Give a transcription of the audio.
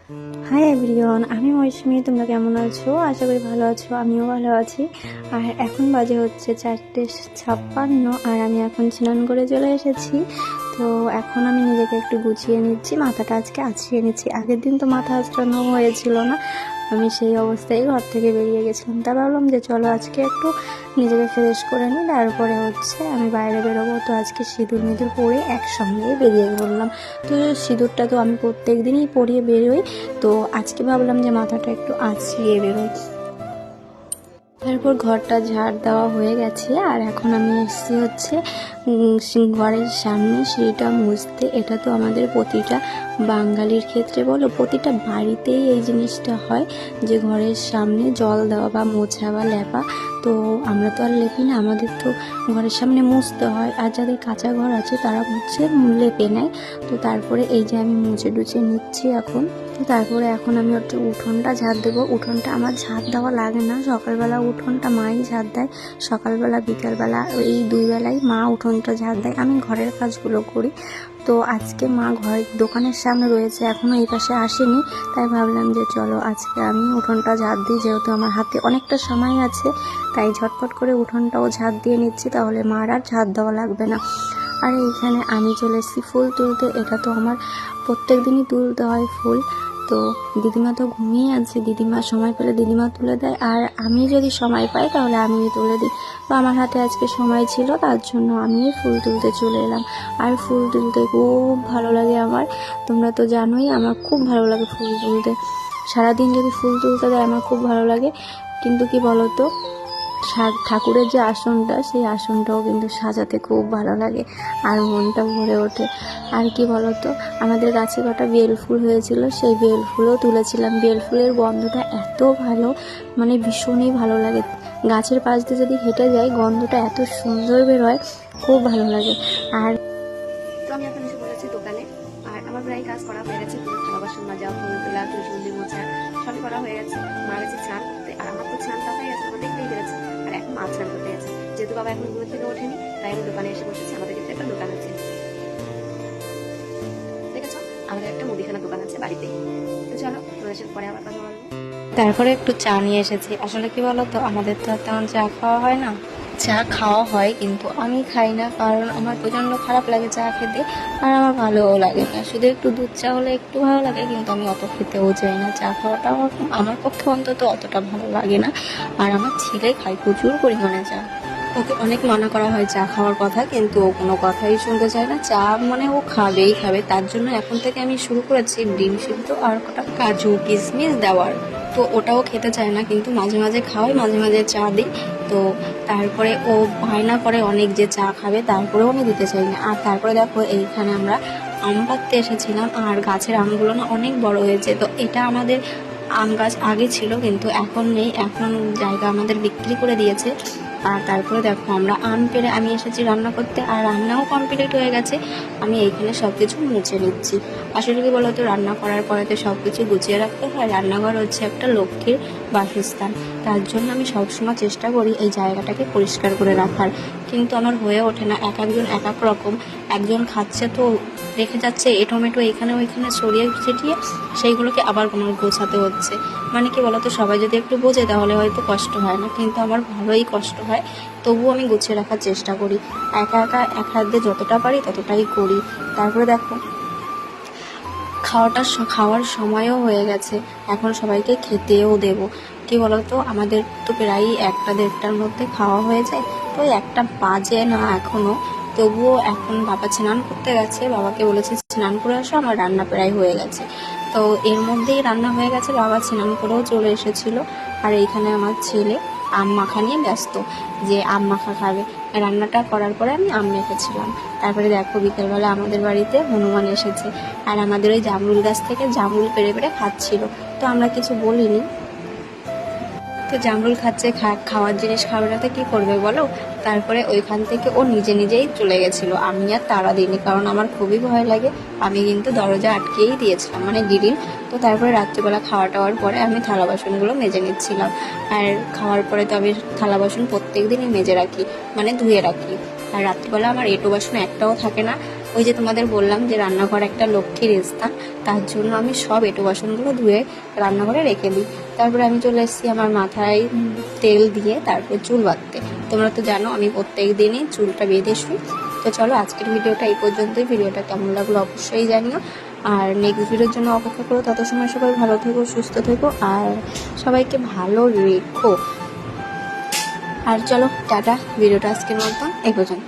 Hi everyone, আমি মৌসুমি। তোমরা কেমন আছো? আশা করি ভালো আছো। আমিও ভালো আছি। আর এখন বাজে হচ্ছে 4:56, আর আমি এখন স্নান করে চলে এসেছি। তো এখন আমি নিজেকে একটু গুছিয়ে নিচ্ছি, মাথাটা আজকে আছড়িয়ে নিচ্ছি। আগের দিন তো মাথা আঁচড়ানো হয়েছিল না, আমি সেই অবস্থায় ঘর থেকে বেরিয়ে গেছিলাম। তা ভাবলাম যে চলো আজকে একটু নিজেকে ফ্রেশ করে নিই, তারপরে হচ্ছে আমি বাইরে বেরোবো। তো আজকে সিঁদুর মিঁদুর পরে একসঙ্গে বেরিয়ে পড়লাম। তো সিঁদুরটা তো আমি প্রত্যেক দিনই পরিয়ে বেরোই, তো আজকে ভাবলাম যে মাথাটা একটু আঁচড়িয়ে বেরোই। তারপর ঘরটা ঝাড় দেওয়া হয়ে গেছে, আর এখন আমি এসেছি হচ্ছে ঘরের সামনে সিঁড়িটা মুছতে। এটা তো আমাদের প্রতিটা বাঙালির ক্ষেত্রে বলো, প্রতিটা বাড়িতেই এই জিনিসটা হয় যে ঘরের সামনে জল দেওয়া বা মোছা বা লেপা। তো আমরা তো আর লেপি না, আমাদের তো ঘরের সামনে মুছতে হয়। আর যাদের কাঁচা ঘর আছে তারা হচ্ছে লেপে নেয়। তো তারপরে এই যে আমি মুছে টুছে নিচ্ছি এখন। তারপরে এখন আমি হচ্ছে উঠোনটা ঝাড় দেবো। উঠোনটা আমার ঝাড় দেওয়া লাগে না, সকালবেলা উঠোনটা মাই ঝাড় দেয়। সকালবেলা বিকালবেলা এই দুই বেলায় মা উঠোনটা ঝাড় দেয়, আমি ঘরের কাজগুলো করি। তো আজকে মা ঘরের দোকানের সামনে রয়েছে, এখনও এই পাশে আসেনি। তাই ভাবলাম যে চলো আজকে আমি উঠোনটা ঝাড় দিই, যেহেতু আমার হাতে অনেকটা সময় আছে। তাই ঝটপট করে উঠোনটাও ঝাড় দিয়ে নিচ্ছি, তাহলে মার আর ঝাড় দেওয়া লাগবে না। আর এইখানে আমি চলে এসেছি ফুল তুলতে। এটা তো আমার প্রত্যেক দিনই তুলতে হয় ফুল। তো দিদিমা তো ঘুমিয়ে আছে, দিদিমা সময় পেলে দিদিমা তুলে দেয়, আর আমি যদি সময় পাই তাহলে আমি তুলে দিই। তো আমার হাতে আজকে সময় ছিল, তার জন্য আমি ফুল তুলতে চলে এলাম। আর ফুল তুলতে খুব ভালো লাগে আমার, তোমরা তো জানোই আমার খুব ভালো লাগে ফুল তুলতে। সারাদিন যদি ফুল তুলতে দেয় আমার খুব ভালো লাগে। কিন্তু কি বলতো, ঠাকুরের যে আসনটা, সেই আসনটাও কিন্তু সাজাতে খুব ভালো লাগে, আর মনটা ভরে ওঠে। আর কি বলতো, আমাদের গাছে কটা বেল ফুল হয়েছিল, সেই বেল ফুলও তুলেছিলাম। বেল ফুলের গন্ধটা এত ভালো, মানে ভীষণই ভালো লাগে। গাছের পাশ দিয়ে যদি হেঁটে যাই, গন্ধটা এত সুন্দর বেরোয়, খুব ভালো লাগে। আর তো আমি এখন এসে পড়েছি দোকানে, আর আমার প্রায় কাজ করা হয়ে গেছে। থালা বাসন মাজা, ফুল তোলা, তুলসী মোছা সবই করা হয়ে গেছে। মা গেছে স্নান করতে, আর আমার তো স্নানটা হয়ে গেছে, আমার দেখতেই পেরেছে। আর এখন মা স্নান করতে গেছে, যেহেতু বাবা এখন ঘুম থেকে ওঠেনি, তাই আমি দোকানে এসে বসেছি। আমাদের কিন্তু একটা দোকান আছে, দেখেছো, আমাদের একটা মুদিখানা দোকান আছে বাড়িতেই। তো চলো তোমাদের সাথে পরে আবার কথা বলবো। তারপরে একটু চা নিয়ে এসেছি। আসলে কি বলতো, আমাদের তো তেমন চা খাওয়া হয় না। চা খাওয়া হয় কিন্তু আমি খাই না, কারণ আমার প্রচণ্ড খারাপ লাগে চা খেতে, আর আমার ভালোও লাগে না। শুধু একটু দুধ চা হলে একটু ভালো লাগে, কিন্তু আমি অত খেতেও চাই না। চা খাওয়াটা আমার পক্ষে অন্তত অতটা ভালো লাগে না। আর আমার ছেলে খায় প্রচুর পরিমাণে চা, ওকে অনেক মানা করা হয় চা খাওয়ার কথা, কিন্তু ও কোনো কথাই শুনতে চায় না। চা মানে ও খাবেই খাবে। তার জন্য এখন থেকে আমি শুরু করেছি ডিম সিদ্ধ আর কটা কাজু কিশমিশ দেওয়ার। তো ওটাও খেতে চায় না, কিন্তু মাঝে মাঝে খাওয়াই, মাঝে মাঝে চা দিই। তো তারপরে ও বায়না করে অনেক যে চা খাবে, তারপরেও আমি দিতে চাই না। আর তারপরে দেখো, এইখানে আমরা আম পাড়তে এসেছিলাম, আর গাছের আমগুলো না অনেক বড় হয়েছে। তো এটা আমাদের আম গাছ আগে ছিল, কিন্তু এখন নেই, এখন জায়গা আমাদের বিক্রি করে দিয়েছে। আর তারপরে দেখো, আমরা আম পেড়ে আমি এসেছি রান্না করতে, আর রান্নাও কমপ্লিট হয়ে গেছে। আমি এইখানে সব কিছু মুছে নিচ্ছি। আসলে কি বলতো, রান্না করার পরে তো সব কিছু গুছিয়ে রাখতে হয়। রান্নাঘর হচ্ছে একটা লক্ষ্মীর বাসস্থান, তার জন্য আমি সবসময় চেষ্টা করি এই জায়গাটাকে পরিষ্কার করে রাখার। কিন্তু আমার হয়ে ওঠে না, এক একজন এক এক রকম। একজন খাচ্ছে তো রেখে যাচ্ছে এ টমেটো এখানে ওইখানে সরিয়ে ছিটিয়ে, সেইগুলোকে আবার আমার গোছাতে হচ্ছে। মানে কি বলতো, সবাই যদি একটু বোঝে তাহলে হয়তো কষ্ট হয় না, কিন্তু আমার ভালোই কষ্ট হয়। তবুও আমি গুছিয়ে রাখার চেষ্টা করি, একা একা এক হাত দিয়ে যতটা পারি ততটাই করি। তারপরে দেখো, খাওয়ার সময়ও হয়ে গেছে, এখন সবাইকে খেতেও দেব। কি বলতো, আমাদের তো প্রায় 1টা 1:30টার মধ্যে খাওয়া হয়ে যায়। তো 1টা বাজে না এখনও, তবুও এখন বাবা স্নান করতে গেছে, বাবাকে বলেছি স্নান করে আসো, আমার রান্না প্রায় হয়ে গেছে। তো এর মধ্যেই রান্না হয়ে গেছে, বাবা স্নান করেও চলে এসেছিল। আর এইখানে আমার ছেলে আম মাখা নিয়ে ব্যস্ত, যে আম মাখা খাবে। রান্নাটা করার পরে আমি আম মেখেছিলাম। তারপরে দেখো, বিকেলবেলা আমাদের বাড়িতে হনুমান এসেছে, আর আমাদের ওই জামরুল গাছ থেকে জামরুল পেড়ে পেড়ে খাচ্ছিল। তো আমরা কিছু বলিনি। তো জামরুল খাচ্ছে, খাওয়ার জিনিস খাবে না তো কী করবে বলো। তারপরে ওইখান থেকে ও নিজে নিজেই চলে গেছিলো, আমি আর তাড়া দিইনি, কারণ আমার খুবই ভয় লাগে। আমি কিন্তু দরজা আটকেই দিয়েছিলাম, মানে গ্রিল। তো তারপরে রাত্রিবেলা খাওয়া টাওয়ার পরে আমি থালা বাসনগুলো মেজে নিচ্ছিলাম। আর খাওয়ার পরে তো আমি থালা বাসন প্রত্যেক দিনই মেজে রাখি, মানে ধুয়ে রাখি। আর রাত্রিবেলা আমার এঁটো বাসন একটাও থাকে না। ওই যে তোমাদের বললাম যে রান্নাঘর একটা লক্ষ্মীর স্থান, তার জন্য আমি সব এঁটো বাসনগুলো ধুয়ে রান্নাঘরে রেখে দিই। তারপরে আমি চলে এসেছি আমার মাথায় তেল দিয়ে তারপর চুল বাঁধতে। তোমরা তো জানো আমি প্রত্যেক দিনই চুলটা বেঁধে শুই। তো চলো আজকের ভিডিওটা এই পর্যন্তই। ভিডিওটা কেমন লাগলো অবশ্যই জানিও, আর নেক্সট ভিডিওর জন্য অপেক্ষা করো। তত সময় সবাই ভালো থেকো, সুস্থ থেকো, আর সবাইকে ভালো রেখো। আর চলো টাটা, ভিডিওটা আজকের মতন এই পর্যন্ত।